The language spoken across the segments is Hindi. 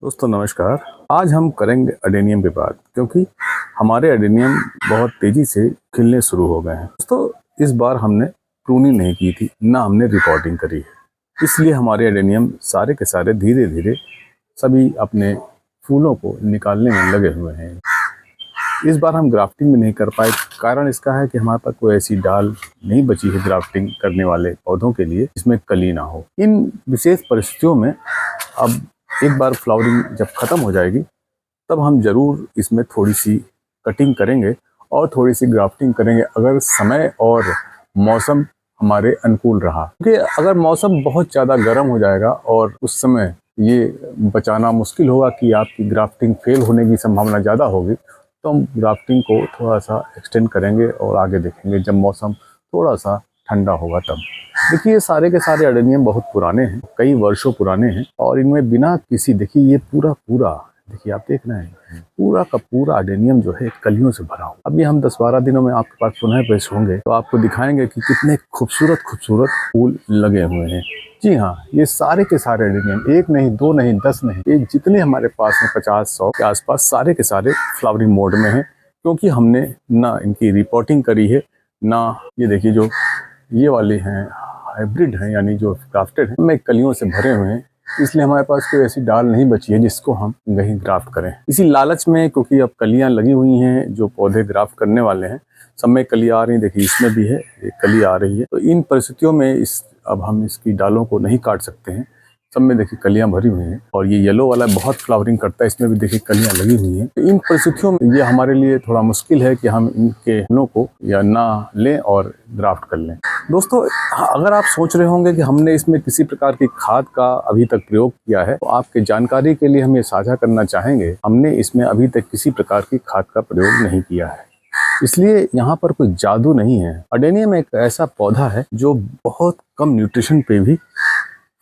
दोस्तों नमस्कार। आज हम करेंगे अडेनियम पे बात, क्योंकि हमारे अडेनियम बहुत तेजी से खिलने शुरू हो गए हैं। दोस्तों इस बार हमने प्रूनिंग नहीं की थी, ना हमने रिपोर्टिंग करी है, इसलिए हमारे अडेनियम सारे के सारे धीरे धीरे सभी अपने फूलों को निकालने में लगे हुए हैं। इस बार हम ग्राफ्टिंग भी नहीं कर पाए। कारण इसका है कि हमारे पास कोई ऐसी डाल नहीं बची है ग्राफ्टिंग करने वाले पौधों के लिए जिसमें कली ना हो। इन विशेष परिस्थितियों में अब एक बार फ्लावरिंग जब ख़त्म हो जाएगी तब हम ज़रूर इसमें थोड़ी सी कटिंग करेंगे और थोड़ी सी ग्राफ्टिंग करेंगे, अगर समय और मौसम हमारे अनुकूल रहा। क्योंकि अगर मौसम बहुत ज़्यादा गर्म हो जाएगा और उस समय ये बचाना मुश्किल होगा कि आपकी ग्राफ्टिंग फेल होने की संभावना ज़्यादा होगी, तो हम ग्राफ्टिंग को थोड़ा सा एक्सटेंड करेंगे और आगे देखेंगे जब मौसम थोड़ा सा ठंडा होगा तब। देखिए ये सारे के सारे अडेनियम बहुत पुराने हैं, कई वर्षों पुराने हैं, और इनमें बिना किसी, देखिए ये पूरा देखिए आप देख रहे हैं पूरा का पूरा अडेनियम जो है कलियों से भरा हुआ। अभी हम 10-12 दिनों में आपके पास पुनः पेश होंगे तो आपको दिखाएंगे कि कितने खूबसूरत फूल लगे हुए हैं। जी हाँ, ये सारे के सारे अडेनियम, एक नहीं, दो नहीं, 10 नहीं, ये जितने हमारे पास में 50-100 के आसपास सारे के सारे फ्लावरिंग मोड में हैं। क्योंकि हमने ना इनकी रिपोर्टिंग करी है, ना ये देखिए जो ये वाले हैं हाइब्रिड हैं, यानी जो ग्राफ्टेड हैं, में कलियों से भरे हुए हैं, इसलिए हमारे पास कोई ऐसी डाल नहीं बची है जिसको हम कहीं ग्राफ्ट करें। इसी लालच में, क्योंकि अब कलियां लगी हुई हैं, जो पौधे ग्राफ्ट करने वाले हैं सब में कलियां आ रही हैं। देखिए इसमें भी है, एक कली आ रही है। तो इन परिस्थितियों में अब हम इसकी डालों को नहीं काट सकते हैं। सब में देखिए कलियां भरी हुई हैं, और ये येलो वाला बहुत फ्लावरिंग करता है, इसमें भी देखिए कलियां लगी हुई हैं। तो इन परिस्थितियों में ये हमारे लिए थोड़ा मुश्किल है कि हम इनके फूलों को या ना लें और ग्राफ्ट कर लें। दोस्तों अगर आप सोच रहे होंगे कि हमने इसमें किसी प्रकार की खाद का अभी तक प्रयोग किया है, तो आपके जानकारी के लिए हम ये साझा करना चाहेंगे, हमने इसमें अभी तक किसी प्रकार की खाद का प्रयोग नहीं किया है। इसलिए यहाँ पर कोई जादू नहीं है। अडेनियम एक ऐसा पौधा है जो बहुत कम न्यूट्रिशन पे भी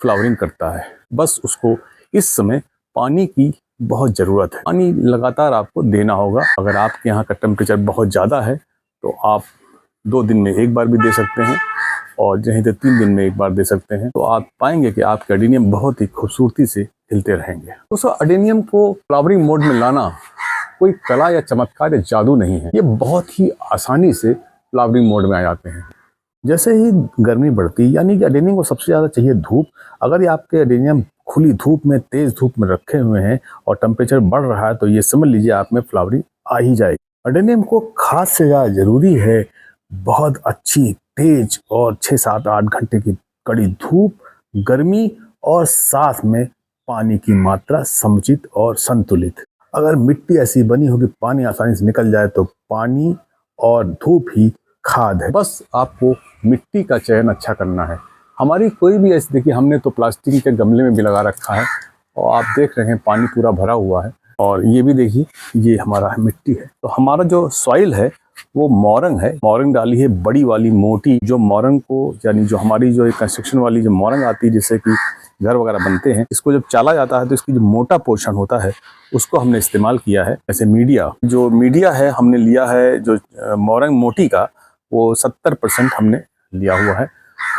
फ्लावरिंग करता है। बस उसको इस समय पानी की बहुत ज़रूरत है। पानी लगातार आपको देना होगा। अगर आपके यहाँ का टेम्परेचर बहुत ज़्यादा है तो आप 2 दिन में एक बार भी दे सकते हैं, और नहीं तो 3 दिन में एक बार दे सकते हैं। तो आप पाएंगे कि आपके अडेनियम बहुत ही खूबसूरती से खिलते रहेंगे। दोस्तों अडेनियम को फ्लावरिंग मोड में लाना कोई कला या चमत्कार या जादू नहीं है। ये बहुत ही आसानी से फ्लावरिंग मोड में आ जाते हैं। जैसे ही गर्मी बढ़ती, यानी कि अडेनियम को सबसे ज़्यादा चाहिए धूप। अगर ये आपके अडेनियम खुली धूप में, तेज़ धूप में रखे हुए हैं और टेम्परेचर बढ़ रहा है, तो ये समझ लीजिए आप में फ्लावरिंग आ ही जाएगी। अडेनियम को खाद से ज़्यादा ज़रूरी है बहुत अच्छी, तेज और 6-7-8 घंटे की कड़ी धूप, गर्मी, और साथ में पानी की मात्रा समुचित और संतुलित। अगर मिट्टी ऐसी बनी होगी पानी आसानी से निकल जाए, तो पानी और धूप ही खाद है। बस आपको मिट्टी का चयन अच्छा करना है। हमारी कोई भी ऐसी, देखिए हमने तो प्लास्टिक के गमले में भी लगा रखा है, और आप देख रहे हैं पानी पूरा भरा हुआ है। और ये भी देखिए, ये हमारा मिट्टी है। तो हमारा जो सॉइल है वो मोरंग है। मोरंग डाली है, बड़ी वाली मोटी, जो मोरंग को, यानी जो हमारी जो कंस्ट्रक्शन वाली जो मोरंग आती है जिससे कि घर वगैरह बनते हैं, इसको जब चाला जाता है तो इसकी जो मोटा पोर्शन होता है उसको हमने इस्तेमाल किया है। ऐसे मीडिया है हमने लिया है, जो मोरंग मोटी का, वो 70% हमने लिया हुआ है,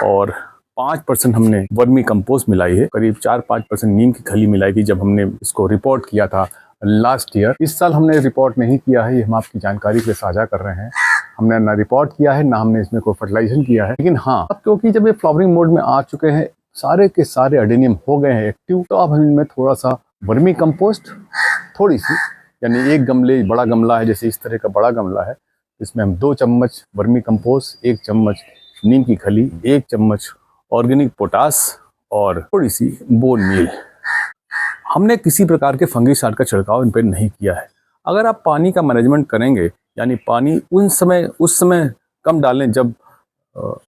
और 5% हमने वर्मी कंपोस्ट मिलाई है। करीब 4-5% नीम की खली मिलाई थी जब हमने इसको रिपोर्ट किया था लास्ट ईयर। इस साल हमने रिपोर्ट नहीं किया है, ये हम आपकी जानकारी के साझा कर रहे हैं। हमने ना रिपोर्ट किया है, ना हमने इसमें कोई फर्टिलाइजेशन किया है। लेकिन हाँ, अब क्योंकि जब ये फ्लावरिंग मोड में आ चुके हैं, सारे के सारे अडेनियम हो गए हैं एक्टिव, तो अब हम इनमें थोड़ा सा वर्मी कंपोस्ट, थोड़ी सी, यानी एक गमले, बड़ा गमला है जैसे इस तरह का बड़ा गमला है, इसमें हम 2 चम्मच वर्मी कंपोस्ट, 1 चम्मच नीम की खली, 1 चम्मच ऑर्गेनिक पोटास, और थोड़ी सी बोन मील। हमने किसी प्रकार के फंगिसाइड का छिड़काव इन पर नहीं किया है। अगर आप पानी का मैनेजमेंट करेंगे, यानी पानी उस समय कम डालें जब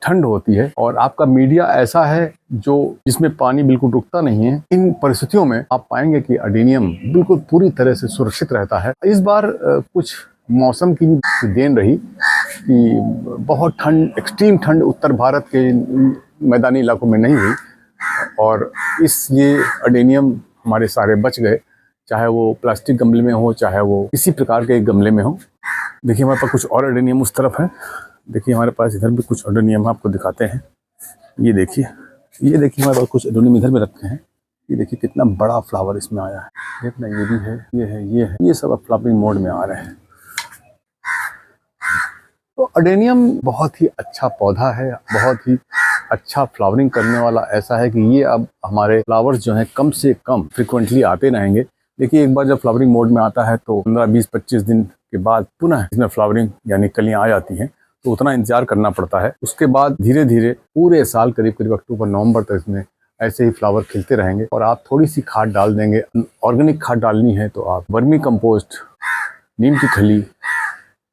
ठंड होती है, और आपका मीडिया ऐसा है जो जिसमें पानी बिल्कुल रुकता नहीं है, इन परिस्थितियों में आप पाएंगे कि अडेनियम बिल्कुल पूरी तरह से सुरक्षित रहता है। इस बार कुछ मौसम की देन रही कि बहुत ठंड, एक्सट्रीम ठंड उत्तर भारत के मैदानी इलाकों में नहीं हुई, और ये अडेनियम हमारे सारे बच गए, चाहे वो प्लास्टिक गमले में हो, चाहे वो किसी प्रकार के गमले में हो। देखिए हमारे पास कुछ और अडेनियम उस तरफ है। देखिए हमारे पास इधर भी कुछ अडेनियम आपको दिखाते हैं। ये देखिए हमारे पास कुछ अडेनियम इधर में रखे हैं। ये देखिए कितना बड़ा फ्लावर इसमें आया है। देखना ये भी है, ये है, ये है, ये सब अब फ्लावरिंग मोड में आ रहे हैं। तो अडेनियम बहुत ही अच्छा पौधा है, बहुत ही अच्छा फ्लावरिंग करने वाला। ऐसा है कि ये अब हमारे फ्लावर्स जो हैं कम से कम फ्रिक्वेंटली आते रहेंगे। देखिए एक बार जब फ्लावरिंग मोड में आता है तो 15, 20, 25 दिन के बाद पुनः इसमें फ्लावरिंग यानी कलियां आ जाती हैं, तो उतना इंतजार करना पड़ता है। उसके बाद धीरे धीरे पूरे साल करीब करीब अक्टूबर नवंबर तक इसमें ऐसे ही फ्लावर खिलते रहेंगे। और आप थोड़ी सी खाद डाल देंगे, ऑर्गेनिक खाद डालनी है तो आप वर्मी कंपोस्ट, नीम की खली,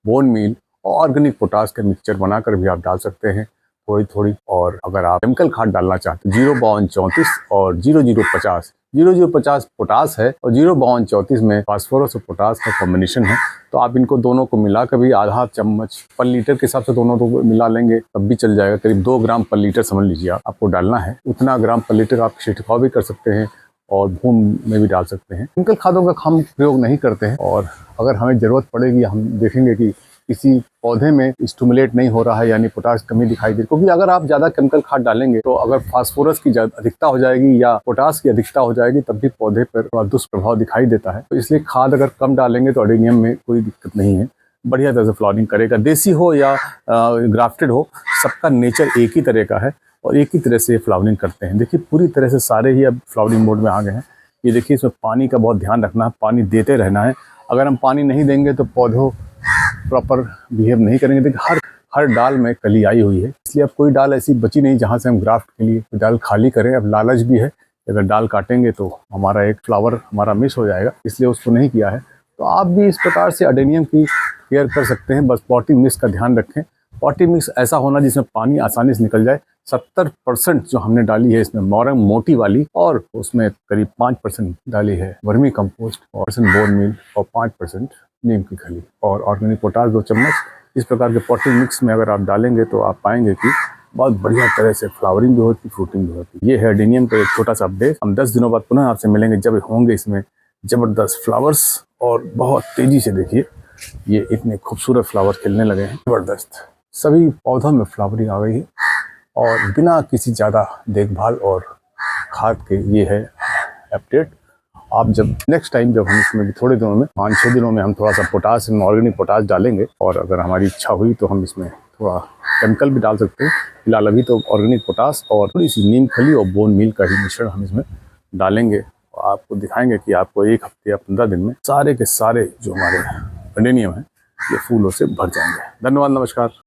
बोन मील और ऑर्गेनिक पोटास का मिक्सचर बनाकर भी आप डाल सकते हैं थोड़ी थोड़ी। और अगर आप केमिकल खाद डालना चाहते हैं 05234 और 0050, 0050 पोटास है और 05234 में फास्फोरस और पोटास का कॉम्बिनेशन है। तो आप इनको दोनों को मिला कर भी आधा चम्मच पर लीटर के हिसाब से दोनों को मिला लेंगे तब भी चल जाएगा। करीब 2 ग्राम पर लीटर समझ लीजिए आपको डालना है। उतना ग्राम पर लीटर आप छिड़काव भी कर सकते हैं और भूमि में भी डाल सकते हैं। केमिकल खादों का हम प्रयोग नहीं करते हैं। और अगर हमें ज़रूरत पड़ेगी, हम देखेंगे कि किसी पौधे में स्टिमुलेट नहीं हो रहा है यानी पोटास कमी दिखाई दे, क्योंकि अगर आप ज़्यादा केमिकल खाद डालेंगे तो अगर फास्फोरस की अधिकता हो जाएगी या पोटास की अधिकता हो जाएगी तब भी पौधे पर थोड़ा दुष्प्रभाव दिखाई देता है। तो इसलिए खाद अगर कम डालेंगे तो अडेनियम में कोई दिक्कत नहीं है, बढ़िया तरह से फ्लावरिंग करेगा। देसी हो या ग्राफ्टेड हो, सबका नेचर एक ही तरह का है और एक ही तरह से फ्लावरिंग करते हैं। देखिए पूरी तरह से सारे ही अब फ्लावरिंग मोड में आ गए हैं। ये देखिए इसमें पानी का बहुत ध्यान रखना है, पानी देते रहना है। अगर हम पानी नहीं देंगे तो पौधों प्रॉपर बिहेव नहीं करेंगे। देखिए हर डाल में कली आई हुई है, इसलिए अब कोई डाल ऐसी बची नहीं जहाँ से हम ग्राफ्ट के लिए डाल खाली करें। अब लालच भी है, अगर डाल काटेंगे तो हमारा एक फ्लावर हमारा मिस हो जाएगा, इसलिए उसको नहीं किया है। तो आप भी इस प्रकार से अडेनियम की केयर कर सकते हैं। बस पॉटिंग मिक्स का ध्यान रखें। पॉटिंग मिक्स ऐसा होना जिसमें पानी आसानी से निकल जाए। 70% जो हमने डाली है इसमें मोरंग मोटी वाली, और उसमें करीब 5% डाली है वर्मी कंपोस्ट और बोन मील और 5% नीम की खली और ऑर्गेनिक पोटास 2 चम्मच। इस प्रकार के पॉटिंग मिक्स में अगर आप डालेंगे तो आप पाएंगे कि बहुत बढ़िया तरह से फ्लावरिंग भी होती, फ्रूटिंग भी होती। ये है अडेनियम का एक छोटा सा अपडेट। हम 10 दिनों बाद पुनः आपसे मिलेंगे जब होंगे इसमें जबरदस्त फ्लावर्स और बहुत तेजी से। देखिए ये इतने खूबसूरत फ्लावर खिलने लगे हैं, जबरदस्त। सभी पौधों में फ्लावरिंग आ गई है और बिना किसी ज़्यादा देखभाल और खाद के। ये है अपडेट। आप जब नेक्स्ट टाइम जब हम इसमें भी थोड़े दिनों में 5-6 दिनों में हम थोड़ा सा पोटास, ऑर्गेनिक पोटास डालेंगे, और अगर हमारी इच्छा हुई तो हम इसमें थोड़ा केमिकल भी डाल सकते हैं। फिलहाल अभी तो ऑर्गेनिक पोटास और थोड़ी सी नीम खली और बोन मील का ही मिश्रण हम इसमें डालेंगे। आपको दिखाएंगे कि आपको 1 हफ्ते या 15 दिन में सारे के सारे जो हमारे अडेनियम हैं ये फूलों से भर जाएंगे। धन्यवाद, नमस्कार।